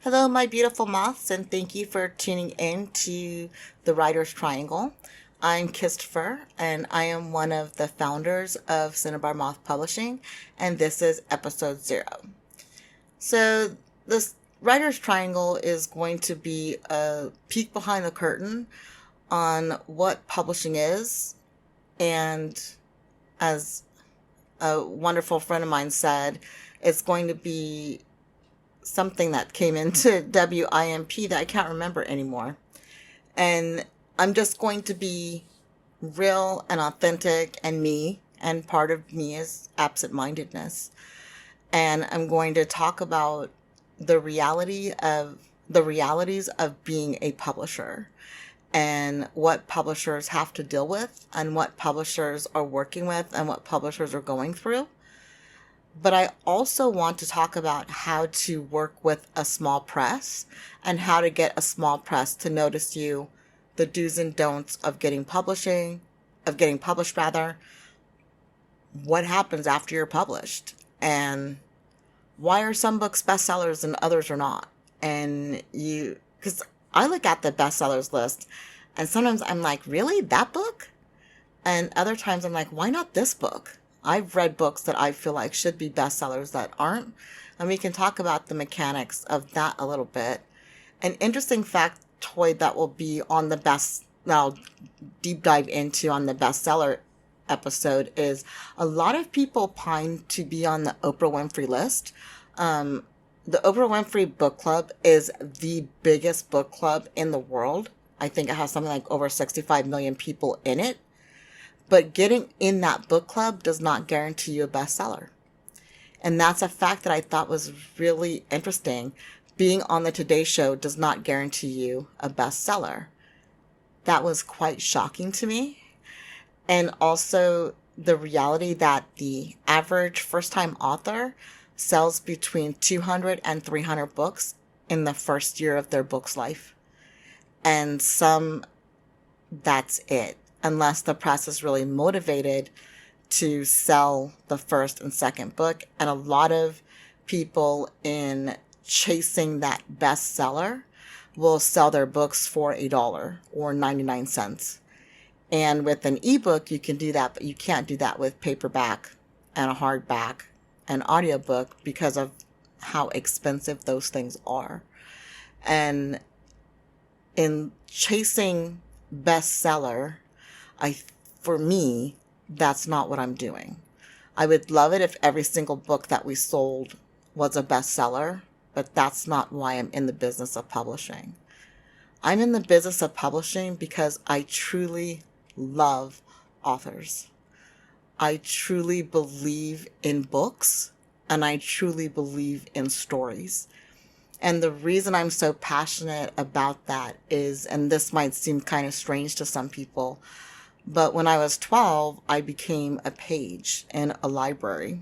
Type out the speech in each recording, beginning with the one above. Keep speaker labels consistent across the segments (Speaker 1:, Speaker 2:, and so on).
Speaker 1: Hello, my beautiful moths, and thank you for tuning in to the Writer's Triangle. I'm Kisstopher, and I am one of the founders of Cinnabar Moth Publishing, and this is episode 0. So, this Writer's Triangle is going to be a peek behind the curtain on what publishing is, and as a wonderful friend of mine said, it's going to be something that came into WIMP that I can't remember anymore. And I'm just going to be real and authentic and me, and part of me is absent-mindedness. And I'm going to talk about the realities of being a publisher and what publishers have to deal with and what publishers are working with and what publishers are going through. But I also want to talk about how to work with a small press and how to get a small press to notice you, the do's and don'ts of getting published rather, what happens after you're published, and why are some books bestsellers and others are not. Because I look at the bestsellers list and sometimes I'm like, really, that book? And other times I'm like, why not this book? I've read books that I feel like should be bestsellers that aren't, and we can talk about the mechanics of that a little bit. An interesting factoid that will be on that I'll deep dive into on the bestseller episode is a lot of people pine to be on the Oprah Winfrey list. The Oprah Winfrey Book Club is the biggest book club in the world. I think it has something like over 65 million people in it. But getting in that book club does not guarantee you a bestseller. And that's a fact that I thought was really interesting. Being on the Today Show does not guarantee you a bestseller. That was quite shocking to me. And also the reality that the average first-time author sells between 200 and 300 books in the first year of their book's life. And that's it. Unless the press is really motivated to sell the first and second book. And a lot of people in chasing that bestseller will sell their books for $1 or 99 cents. And with an ebook, you can do that, but you can't do that with paperback and a hardback and audiobook because of how expensive those things are. And in chasing bestseller, for me, that's not what I'm doing. I would love it if every single book that we sold was a bestseller, but that's not why I'm in the business of publishing. I'm in the business of publishing because I truly love authors. I truly believe in books, and I truly believe in stories. And the reason I'm so passionate about that is, and this might seem kind of strange to some people, but when I was 12, I became a page in a library.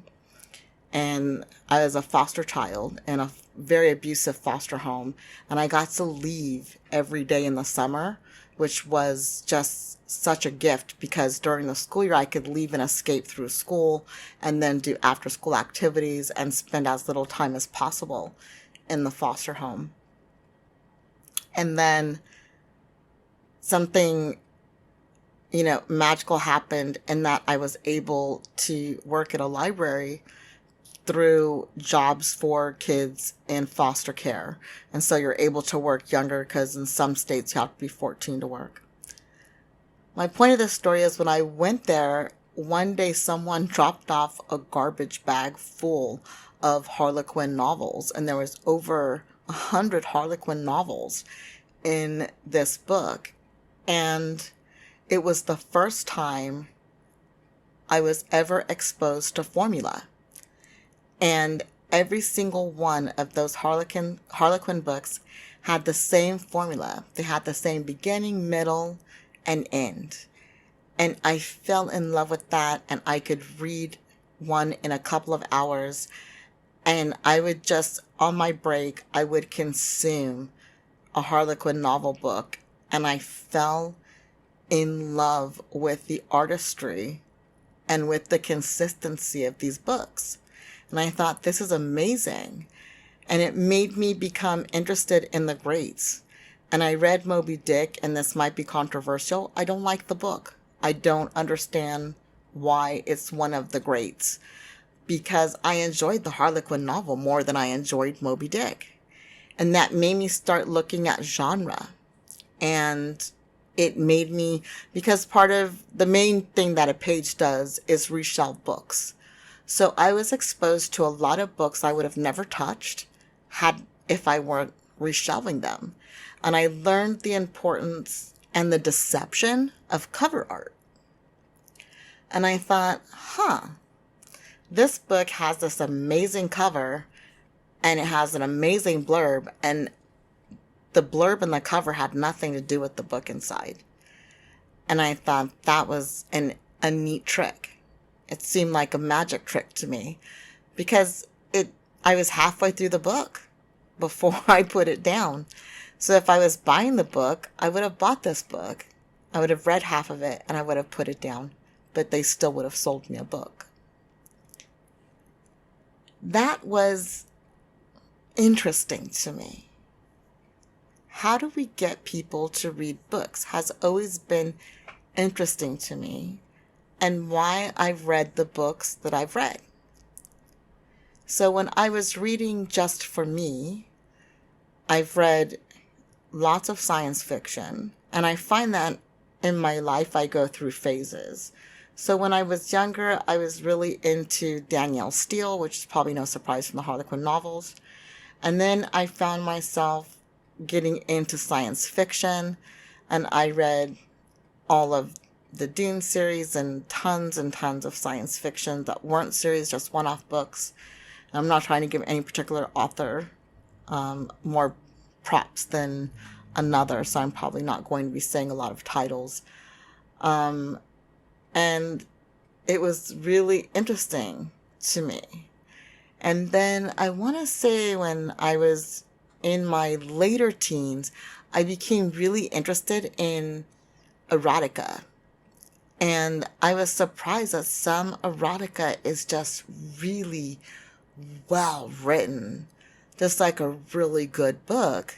Speaker 1: And I was a foster child in a very abusive foster home. And I got to leave every day in the summer, which was just such a gift because during the school year, I could leave and escape through school and then do after school activities and spend as little time as possible in the foster home. And then something magical happened in that I was able to work at a library through jobs for kids in foster care. And so you're able to work younger because in some states you have to be 14 to work. My point of this story is when I went there, one day someone dropped off a garbage bag full of Harlequin novels, and there was over 100 Harlequin novels in this book. And it was the first time I was ever exposed to formula. And every single one of those Harlequin books had the same formula. They had the same beginning, middle, and end. And I fell in love with that, and I could read one in a couple of hours. And I would just, on my break, I would consume a Harlequin novel book. And I fell in love with the artistry and with the consistency of these books. And I thought, this is amazing. and it made me become interested in the greats. And I read Moby Dick, and this might be controversial. I don't like the book. I don't understand why it's one of the greats, because I enjoyed the Harlequin novel more than I enjoyed Moby Dick. And that made me start looking at genre. And it made me, because part of the main thing that a page does is reshelve books. So I was exposed to a lot of books I would have never touched had if I weren't reshelving them. And I learned the importance and the deception of cover art. And I thought, this book has this amazing cover and it has an amazing blurb, and the blurb and the cover had nothing to do with the book inside. And I thought that was a neat trick. It seemed like a magic trick to me, because I was halfway through the book before I put it down. So if I was buying the book, I would have bought this book. I would have read half of it and I would have put it down, but they still would have sold me a book. That was interesting to me. How do we get people to read books has always been interesting to me, and why I've read the books that I've read. So when I was reading just for me, I've read lots of science fiction, and I find that in my life I go through phases. So when I was younger, I was really into Danielle Steele, which is probably no surprise from the Harlequin novels. And then I found myself getting into science fiction, and I read all of the Dune series and tons of science fiction that weren't series, just one-off books. I'm not trying to give any particular author more props than another, so I'm probably not going to be saying a lot of titles. And it was really interesting to me. And then I want to say when I was in my later teens, I became really interested in erotica. And I was surprised that some erotica is just really well written, just like a really good book.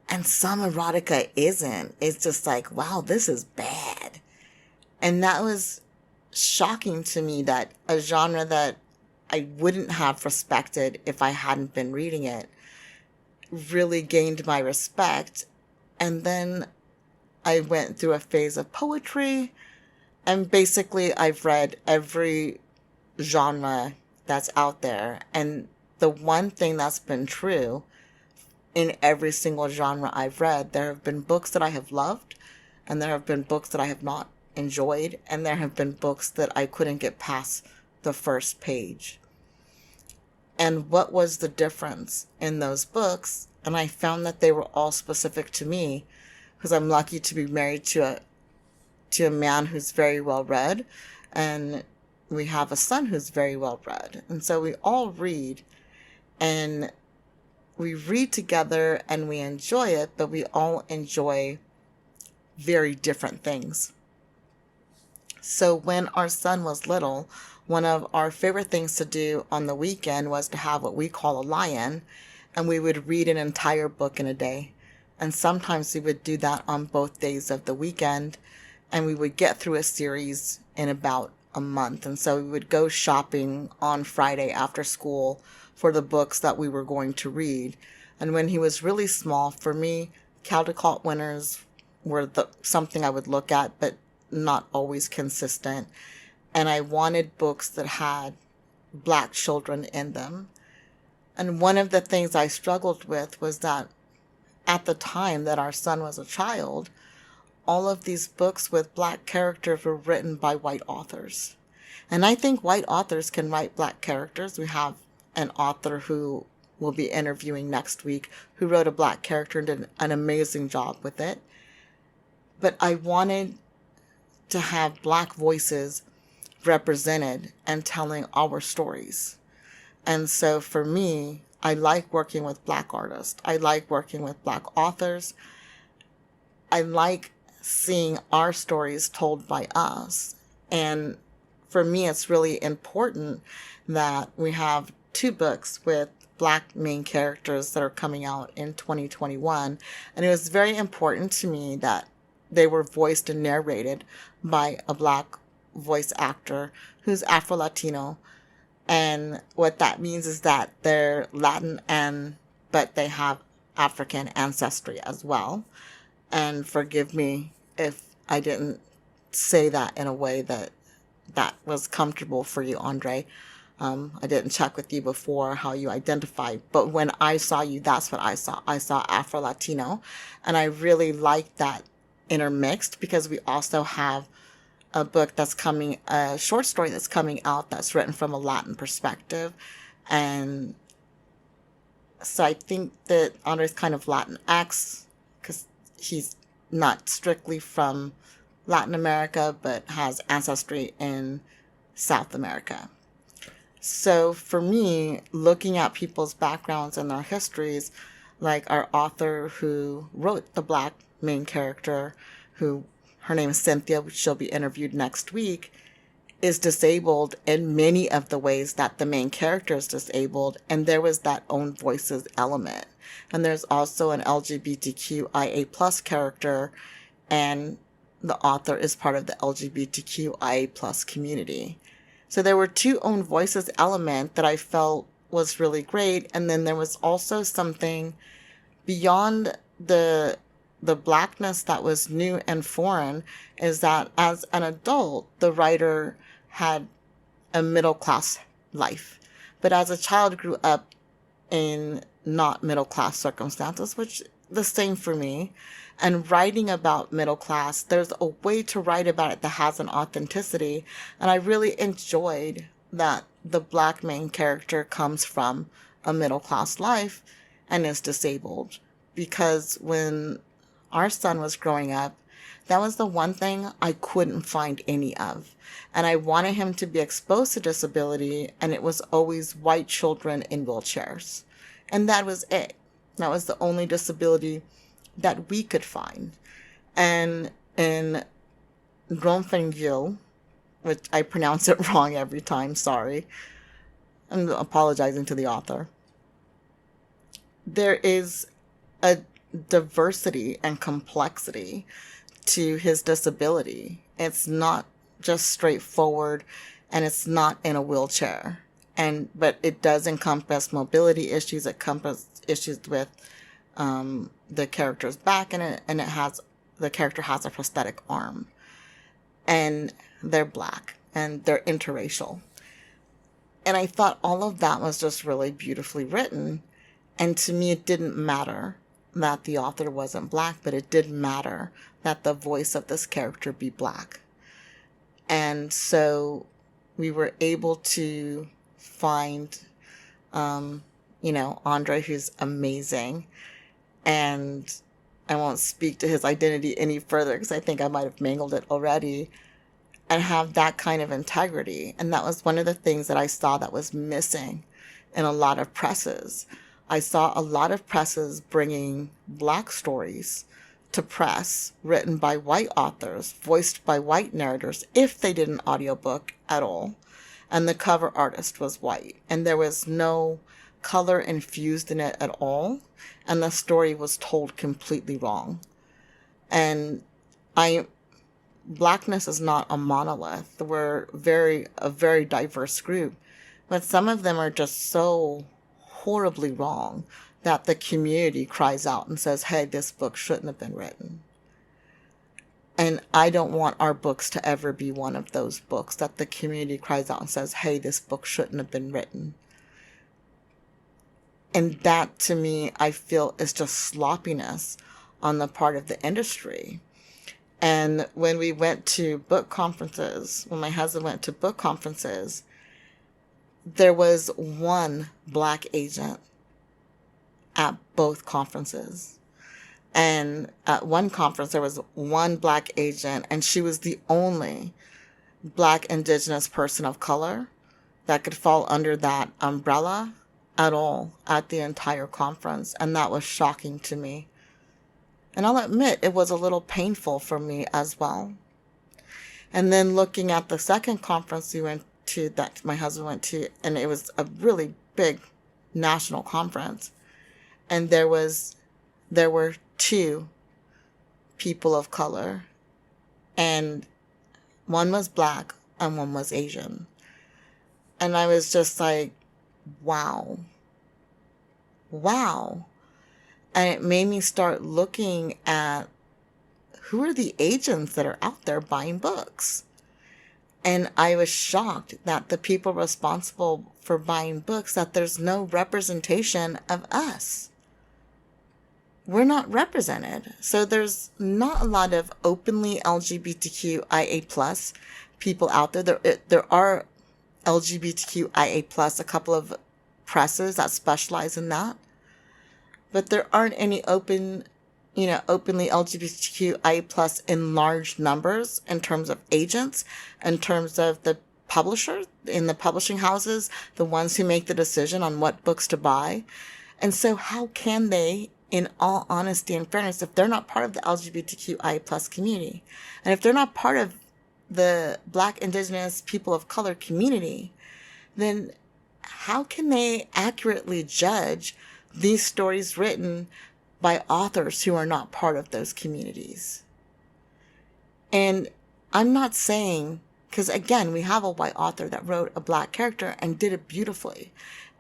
Speaker 1: And some erotica isn't. It's just like, wow, this is bad. And that was shocking to me, that a genre that I wouldn't have respected if I hadn't been reading it really gained my respect. And then I went through a phase of poetry, and basically I've read every genre that's out there. And the one thing that's been true in every single genre I've read, there have been books that I have loved, and there have been books that I have not enjoyed, and there have been books that I couldn't get past the first page. And what was the difference in those books? And I found that they were all specific to me, because I'm lucky to be married to a man who's very well read, and we have a son who's very well read. And so we all read, and we read together and we enjoy it, but we all enjoy very different things. So when our son was little, one of our favorite things to do on the weekend was to have what we call a lie-in, and we would read an entire book in a day. And sometimes we would do that on both days of the weekend, and we would get through a series in about a month. And so we would go shopping on Friday after school for the books that we were going to read. And when he was really small, for me, Caldecott winners were something I would look at, but not always consistent. And I wanted books that had Black children in them. And one of the things I struggled with was that at the time that our son was a child, all of these books with Black characters were written by white authors. And I think white authors can write Black characters. We have an author who we'll be interviewing next week who wrote a Black character and did an amazing job with it. But I wanted to have Black voices represented and telling our stories. And so for me, I like working with Black artists. I like working with Black authors. I like seeing our stories told by us. And for me, it's really important that we have 2 books with Black main characters that are coming out in 2021. And it was very important to me that they were voiced and narrated by a Black voice actor who's Afro-Latino. And what that means is that they're Latin but they have African ancestry as well. And forgive me if I didn't say that in a way that was comfortable for you, Andre. I didn't check with you before how you identified, but when I saw you, that's what I saw. I saw Afro-Latino, and I really like that intermixed because we also have a short story that's coming out that's written from a Latin perspective. And so I think that Andre's kind of Latinx because he's not strictly from Latin America, but has ancestry in South America. So for me, looking at people's backgrounds and their histories, like our author who wrote the Black main character, her name is Cynthia, which she'll be interviewed next week, is disabled in many of the ways that the main character is disabled. And there was that own voices element. And there's also an LGBTQIA plus character, and the author is part of the LGBTQIA plus community. So there were two own voices element that I felt was really great. And then there was also something beyond the Blackness that was new and foreign, is that as an adult, the writer had a middle class life. But as a child grew up in not middle class circumstances, which the same for me. And writing about middle class, there's a way to write about it that has an authenticity. And I really enjoyed that the Black main character comes from a middle class life and is disabled. Because when our son was growing up, that was the one thing I couldn't find any of. And I wanted him to be exposed to disability, and it was always white children in wheelchairs. And that was it. That was the only disability that we could find. And in Gromfenville, which I pronounce it wrong every time, sorry. I'm apologizing to the author. There is a diversity and complexity to his disability. It's not just straightforward, and it's not in a wheelchair. But it does encompass mobility issues, it encompasses issues with the character's back in it, and the character has a prosthetic arm. And they're Black, and they're interracial. And I thought all of that was just really beautifully written. And to me, it didn't matter that the author wasn't Black, but it did matter that the voice of this character be Black. And so we were able to find, Andre, who's amazing. And I won't speak to his identity any further because I think I might have mangled it already, and have that kind of integrity. And that was one of the things that I saw that was missing in a lot of presses. I saw a lot of presses bringing Black stories to press, written by white authors, voiced by white narrators, if they did an audiobook at all. And the cover artist was white. And there was no color infused in it at all. And the story was told completely wrong. And Blackness is not a monolith. We're a very diverse group. But some of them are just so horribly wrong that the community cries out and says, hey, this book shouldn't have been written. And I don't want our books to ever be one of those books that the community cries out and says, hey, this book shouldn't have been written. And that, to me, I feel is just sloppiness on the part of the industry. And when we went to book conferences, when my husband went to book conferences, there was one Black agent at both conferences. And at one conference, there was one Black agent, and she was the only Black Indigenous person of color that could fall under that umbrella at all at the entire conference. And that was shocking to me. And I'll admit, it was a little painful for me as well. And then looking at the second conference we went to, that my husband went to, and it was a really big national conference, and there were two people of color, and one was black and one was Asian. And I was just like, wow. Wow. And it made me start looking at who are the agents that are out there buying books. And I was shocked that the people responsible for buying books, that there's no representation of us. We're not represented. So there's not a lot of openly LGBTQIA plus people out there. There are LGBTQIA plus, a couple of presses that specialize in that. But there aren't any openly LGBTQIA plus in large numbers in terms of agents, in terms of the publishers in the publishing houses, the ones who make the decision on what books to buy. And so how can they, in all honesty and fairness, if they're not part of the LGBTQIA plus community, and if they're not part of the Black, Indigenous, people of color community, then how can they accurately judge these stories written by authors who are not part of those communities? And I'm not saying, because again, we have a white author that wrote a Black character and did it beautifully.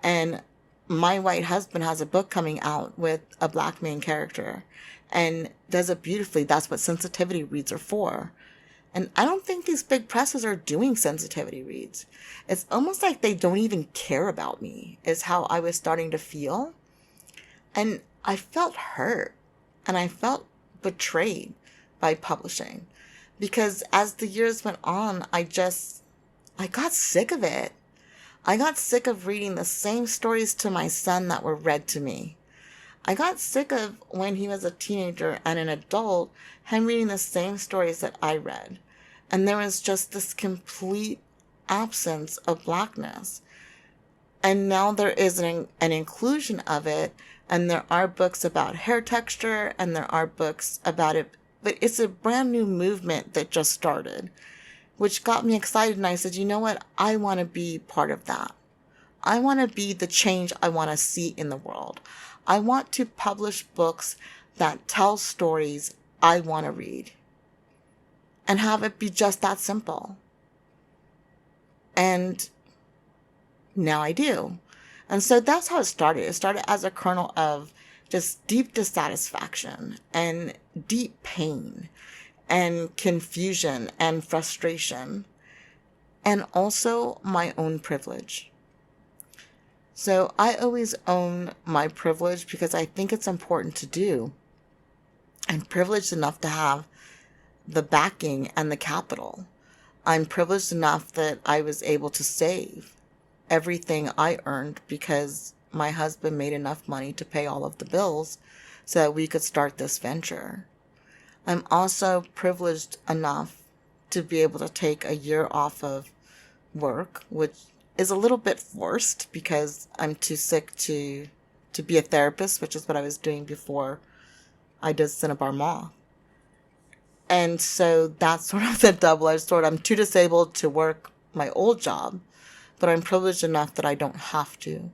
Speaker 1: And my white husband has a book coming out with a Black main character and does it beautifully. That's what sensitivity reads are for. And I don't think these big presses are doing sensitivity reads. It's almost like they don't even care about me, is how I was starting to feel. And I felt hurt and I felt betrayed by publishing, because as the years went on, I got sick of it. I got sick of reading the same stories to my son that were read to me. I got sick of, when he was a teenager and an adult, him reading the same stories that I read. And there was just this complete absence of Blackness. And now there is an inclusion of it, and there are books about hair texture, and there are books about it. But it's a brand new movement that just started, which got me excited. And I said, you know what? I want to be part of that. I want to be the change I want to see in the world. I want to publish books that tell stories I want to read, and have it be just that simple. And now I do. And so that's how it started. It started as a kernel of just deep dissatisfaction and deep pain and confusion and frustration, and also my own privilege. So I always own my privilege because I think it's important to do. I'm privileged enough to have the backing and the capital. I'm privileged enough that I was able to save everything I earned because my husband made enough money to pay all of the bills so that we could start this venture. I'm also privileged enough to be able to take a year off of work, which is a little bit forced because I'm too sick to be a therapist, which is what I was doing before I did Cinnabar Moth. And so that's sort of the double-edged sword. I'm too disabled to work my old job, but I'm privileged enough that I don't have to.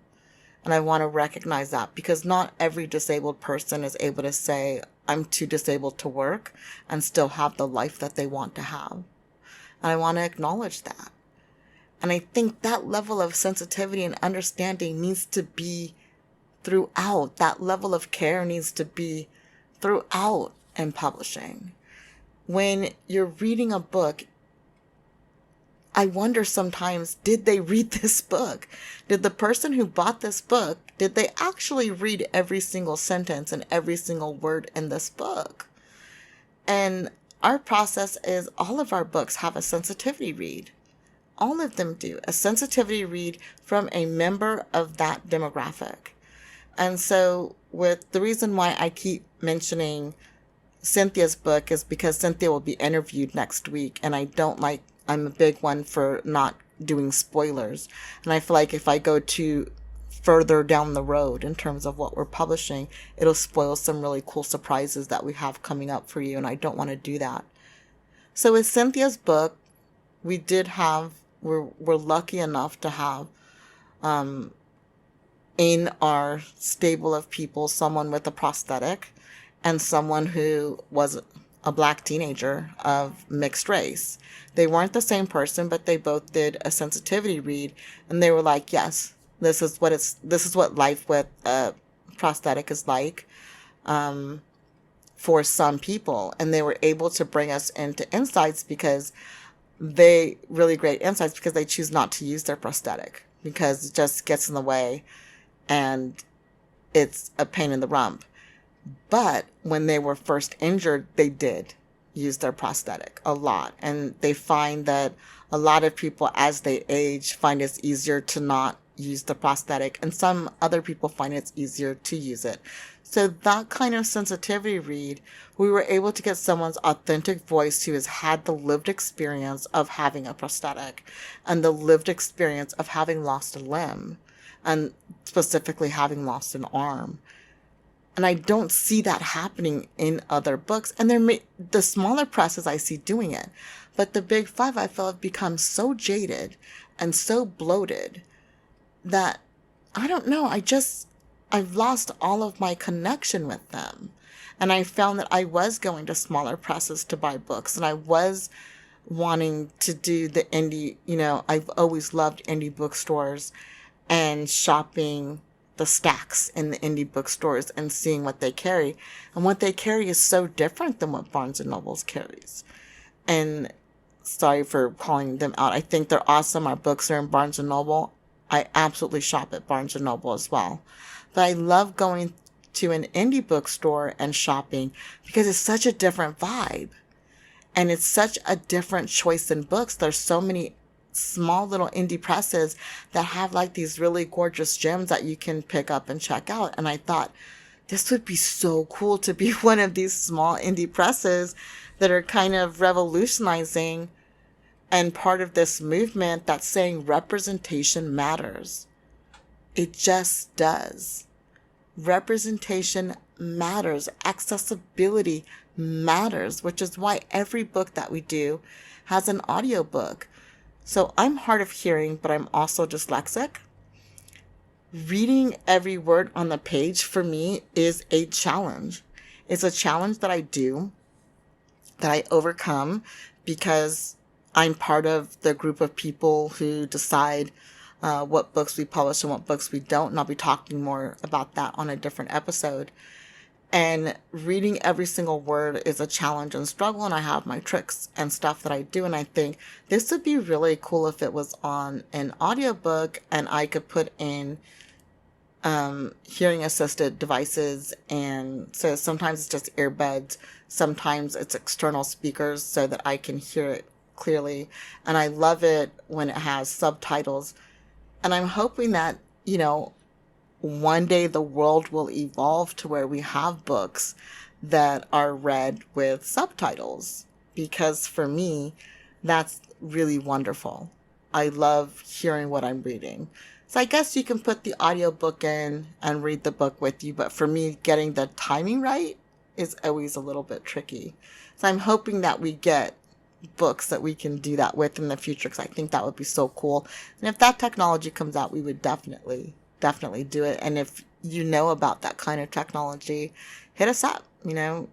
Speaker 1: And I want to recognize that, because not every disabled person is able to say, I'm too disabled to work, and still have the life that they want to have. And I want to acknowledge that. And I think that level of sensitivity and understanding needs to be throughout. That level of care needs to be throughout in publishing. When you're reading a book, I wonder sometimes, did they read this book? Did the person who bought this book, did they actually read every single sentence and every single word in this book? And our process is all of our books have a sensitivity read. All of them do. A sensitivity read from a member of that demographic. And so with the reason why I keep mentioning Cynthia's book is because Cynthia will be interviewed next week, and I'm a big one for not doing spoilers. And I feel like if I go too further down the road in terms of what we're publishing, it'll spoil some really cool surprises that we have coming up for you, and I don't want to do that. So with Cynthia's book, we're lucky enough to have in our stable of people someone with a prosthetic and someone who was a Black teenager of mixed race. They weren't the same person, but they both did a sensitivity read, and they were like, yes, this is what life with a prosthetic is like for some people. And they were able to bring us into insights because really great insights because they choose not to use their prosthetic because it just gets in the way and it's a pain in the rump. But when they were first injured, they did use their prosthetic a lot. And they find that a lot of people, as they age, find it's easier to not use the prosthetic. And some other people find it's easier to use it. So that kind of sensitivity read, we were able to get someone's authentic voice who has had the lived experience of having a prosthetic and the lived experience of having lost a limb and specifically having lost an arm. And I don't see that happening in other books. And the smaller presses I see doing it. But the big five, I feel, have become so jaded and so bloated that, I don't know, I've lost all of my connection with them. And I found that I was going to smaller presses to buy books. And I was wanting to do the indie, I've always loved indie bookstores and shopping the stacks in the indie bookstores and seeing what they carry. And what they carry is so different than what Barnes and Nobles carries. And sorry for calling them out. I think they're awesome. Our books are in Barnes and Noble. I absolutely shop at Barnes and Noble as well. But I love going to an indie bookstore and shopping because it's such a different vibe. And it's such a different choice in books. There's so many small little indie presses that have like these really gorgeous gems that you can pick up and check out. And I thought this would be so cool to be one of these small indie presses that are kind of revolutionizing and part of this movement that's saying representation matters. It just does. Representation matters. Accessibility matters, which is why every book that we do has an audiobook. So I'm hard of hearing, but I'm also dyslexic. Reading every word on the page for me is a challenge. It's a challenge that I do, that I overcome because I'm part of the group of people who decide what books we publish and what books we don't. And I'll be talking more about that on a different episode. And reading every single word is a challenge and struggle. And I have my tricks and stuff that I do. And I think this would be really cool if it was on an audiobook and I could put in hearing assisted devices. And so sometimes it's just earbuds. Sometimes it's external speakers so that I can hear it clearly. And I love it when it has subtitles. And I'm hoping that, one day the world will evolve to where we have books that are read with subtitles. Because for me, that's really wonderful. I love hearing what I'm reading. So I guess you can put the audiobook in and read the book with you. But for me, getting the timing right is always a little bit tricky. So I'm hoping that we get books that we can do that with in the future because I think that would be so cool. And if that technology comes out, we would definitely do it. And if you know about that kind of technology, hit us up, send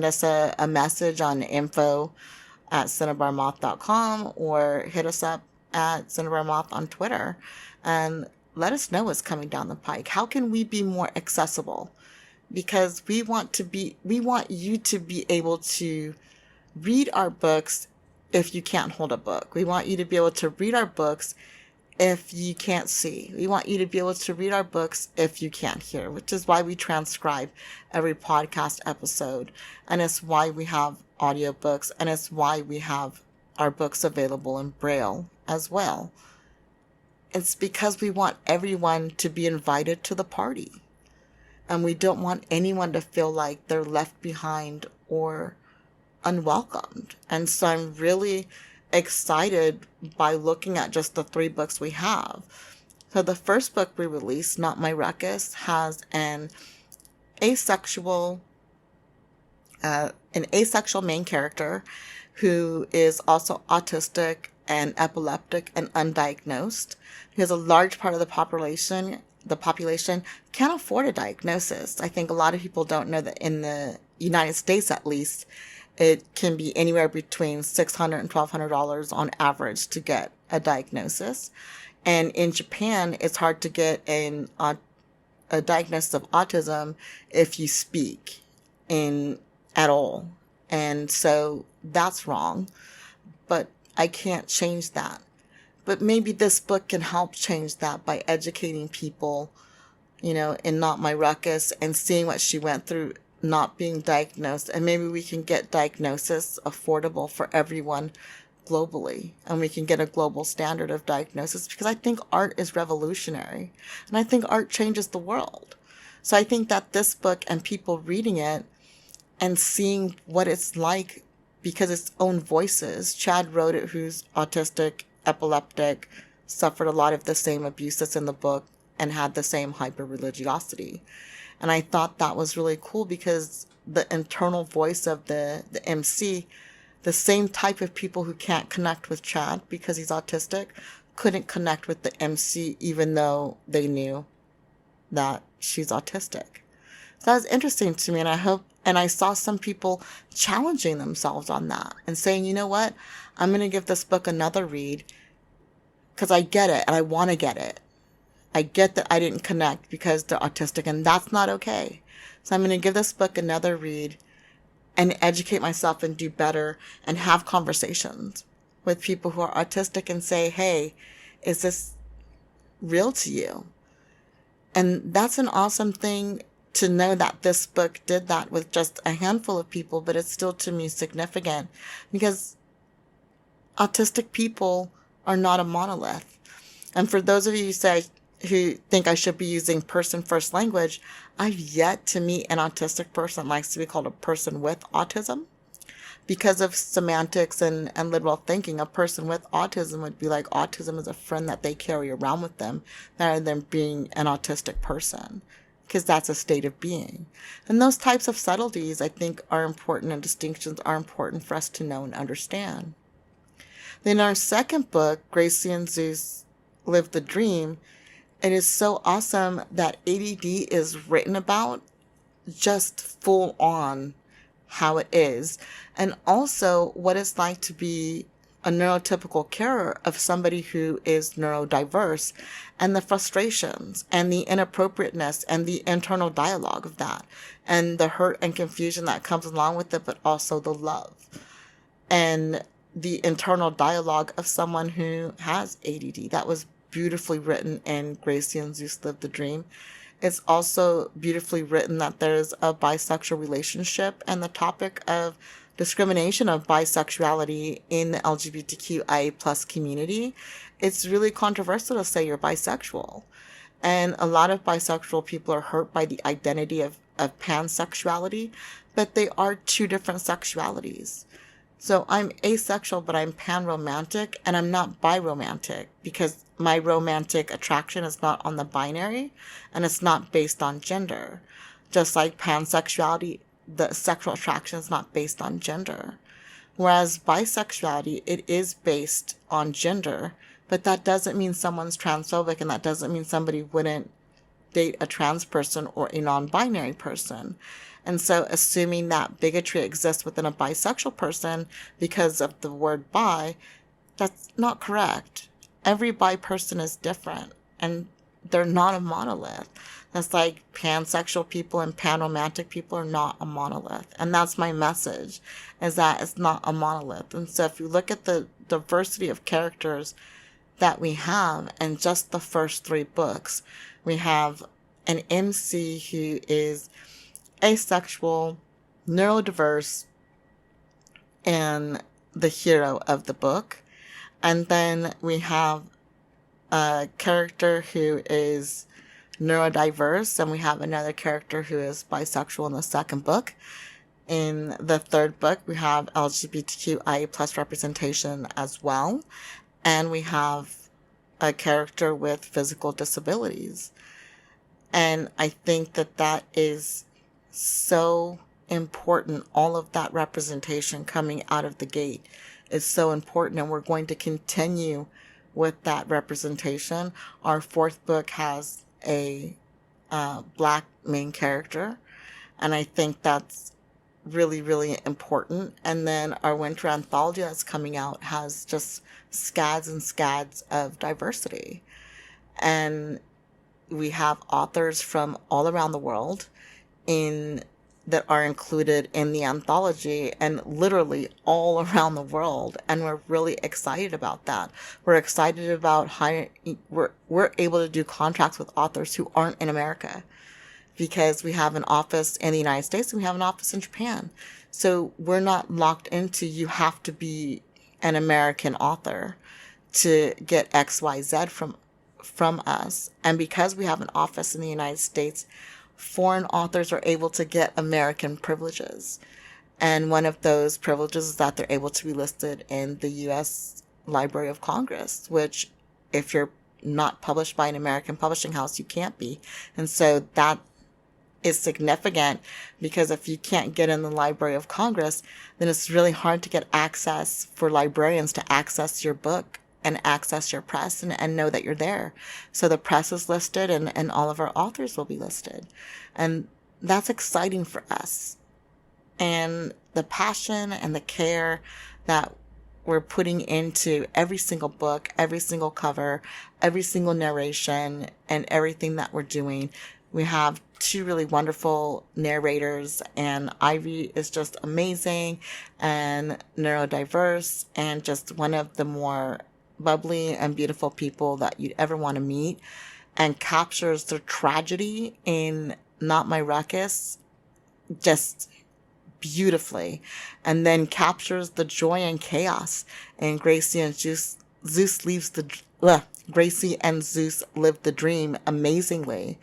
Speaker 1: us a message on info@cinnabarmoth.com or hit us up at Cinnabar on Twitter and let us know what's coming down the pike. How can we be more accessible? Because we want you to be able to read our books if you can't hold a book. We want you to be able to read our books if you can't see. We want you to be able to read our books if you can't hear, which is why we transcribe every podcast episode. And it's why we have audiobooks, and it's why we have our books available in Braille as well. It's because we want everyone to be invited to the party. And we don't want anyone to feel like they're left behind or unwelcomed. And so I'm really excited by looking at just the 3 books we have. So the first book we released, Not My Ruckus, has an asexual main character who is also autistic and epileptic and undiagnosed, because a large part of the population can't afford a diagnosis. I think a lot of people don't know that in the United States, at least, it can be anywhere between $600 and $1,200 on average to get a diagnosis. And in Japan, it's hard to get a diagnosis of autism if you speak at all. And so that's wrong. But I can't change that. But maybe this book can help change that by educating people, in Not My Ruckus, and seeing what she went through not being diagnosed. And maybe we can get diagnosis affordable for everyone globally, and we can get a global standard of diagnosis, because I think art is revolutionary, and I think art changes the world. So I think that this book and people reading it and seeing what it's like, because its own voices. Chad wrote it, who's autistic, epileptic, suffered a lot of the same abuse that's in the book, and had the same hyper-religiosity. And I thought that was really cool, because the internal voice of the MC, the same type of people who can't connect with Chad because he's autistic, couldn't connect with the MC even though they knew that she's autistic. So that was interesting to me, and I saw some people challenging themselves on that and saying, you know what, I'm going to give this book another read, because I get it and I want to get it. I get that I didn't connect because they're autistic, and that's not okay. So I'm going to give this book another read and educate myself and do better, and have conversations with people who are autistic and say, hey, is this real to you? And that's an awesome thing to know, that this book did that with just a handful of people, but it's still, to me, significant, because autistic people are not a monolith. And for those of you who think I should be using person first language, I've yet to meet an autistic person that likes to be called a person with autism. Because of semantics and literal thinking, a person with autism would be like, autism is a friend that they carry around with them, rather than being an autistic person, because that's a state of being. And those types of subtleties, I think, are important, and distinctions are important for us to know and understand. Then our second book, Gracie and Zeus Live the Dream, it is so awesome that ADD is written about just full on how it is, and also what it's like to be a neurotypical carer of somebody who is neurodiverse, and the frustrations and the inappropriateness and the internal dialogue of that, and the hurt and confusion that comes along with it, but also the love and the internal dialogue of someone who has ADD. That was beautifully written in Gracie and Zeus Live the Dream. It's also beautifully written that there's a bisexual relationship, and the topic of discrimination of bisexuality in the LGBTQIA plus community. It's really controversial to say you're bisexual. And a lot of bisexual people are hurt by the identity of pansexuality, but they are two different sexualities. So I'm asexual, but I'm panromantic, and I'm not biromantic, because my romantic attraction is not on the binary, and it's not based on gender. Just like pansexuality, the sexual attraction is not based on gender. Whereas bisexuality, it is based on gender, but that doesn't mean someone's transphobic, and that doesn't mean somebody wouldn't date a trans person or a non-binary person. And so assuming that bigotry exists within a bisexual person because of the word bi, that's not correct. Every bi person is different, and they're not a monolith. That's like pansexual people and panromantic people are not a monolith. And that's my message, is that it's not a monolith. And so if you look at the diversity of characters that we have in just the first 3 books, we have an MC who is asexual, neurodiverse, and the hero of the book. And then we have a character who is neurodiverse, and we have another character who is bisexual in the second book. In the third book, we have LGBTQIA plus representation as well. And we have a character with physical disabilities. And I think that is so important, all of that representation coming out of the gate is so important, and we're going to continue with that representation. Our fourth book has a black main character, and I think that's really, really important. And then our winter anthology that's coming out has just scads and scads of diversity. And we have authors from all around the world in that are included in the anthology, and literally all around the world, and we're really excited about that. We're excited about how we're able to do contracts with authors who aren't in America, because we have an office in the United States and we have an office in Japan. So we're not locked into, you have to be an American author to get XYZ from us. And because we have an office in the United States, foreign authors are able to get American privileges. And one of those privileges is that they're able to be listed in the U.S. Library of Congress, which if you're not published by an American publishing house, you can't be. And so that is significant, because if you can't get in the Library of Congress, then it's really hard to get access for librarians to access your book and access your press and know that you're there. So the press is listed, and all of our authors will be listed. And that's exciting for us. And the passion and the care that we're putting into every single book, every single cover, every single narration, and everything that we're doing. We have two really wonderful narrators, and Ivy is just amazing and neurodiverse and just one of the more bubbly and beautiful people that you'd ever want to meet, and captures the tragedy in Not My Ruckus just beautifully, and then captures the joy and chaos in Gracie and Zeus leaves Gracie and Zeus live the dream amazingly.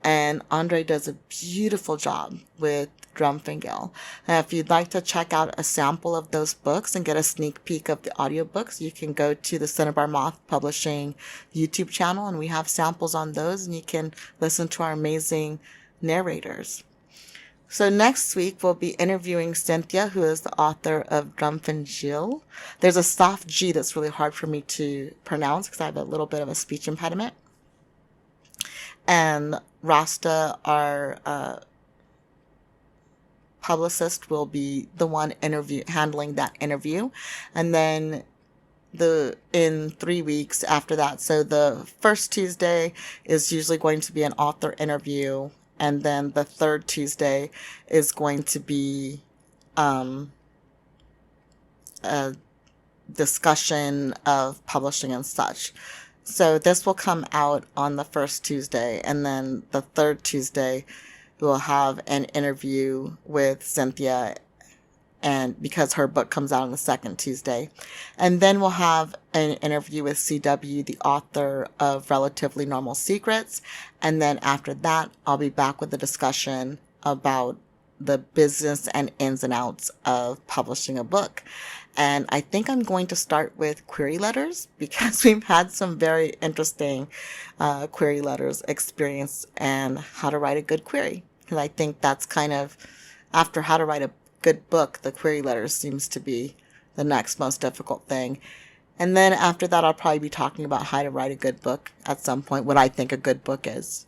Speaker 1: And Andre does a beautiful job with Drumfingal. And if you'd like to check out a sample of those books and get a sneak peek of the audiobooks, you can go to the Cinnabar Moth Publishing YouTube channel, and we have samples on those, and you can listen to our amazing narrators. So next week, we'll be interviewing Cynthia, who is the author of Drumfingal. There's a soft G that's really hard for me to pronounce because I have a little bit of a speech impediment. And Rasta, our publicist, will be the one handling that interview. And then in 3 weeks after that, so the first Tuesday is usually going to be an author interview, and then the third Tuesday is going to be a discussion of publishing and such. So this will come out on the first Tuesday, and then the third Tuesday we'll have an interview with Cynthia, and because her book comes out on the second Tuesday. And then we'll have an interview with CW, the author of Relatively Normal Secrets. And then after that, I'll be back with a discussion about the business and ins and outs of publishing a book. And I think I'm going to start with query letters, because we've had some very interesting query letters experience, and how to write a good query. Because I think that's kind of, after how to write a good book, the query letters seems to be the next most difficult thing. And then after that, I'll probably be talking about how to write a good book at some point, what I think a good book is.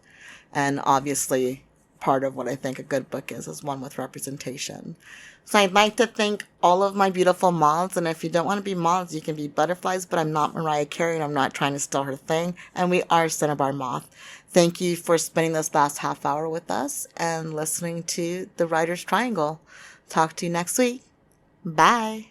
Speaker 1: And obviously, part of what I think a good book is one with representation. So I'd like to thank all of my beautiful moths, and if you don't want to be moths, you can be butterflies, but I'm not Mariah Carey, and I'm not trying to steal her thing, and we are Cinnabar Moth. Thank you for spending this last half hour with us and listening to The Writer's Triangle. Talk to you next week. Bye.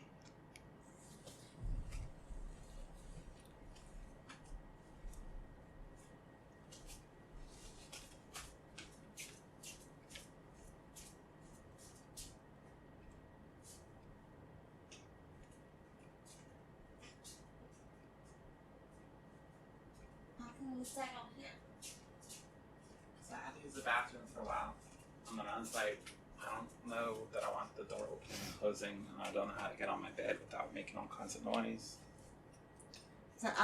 Speaker 2: So I had to use the bathroom for a while. And then I was like, I don't know that I want the door opening and closing, and I don't know how to get on my bed without making all kinds of noise.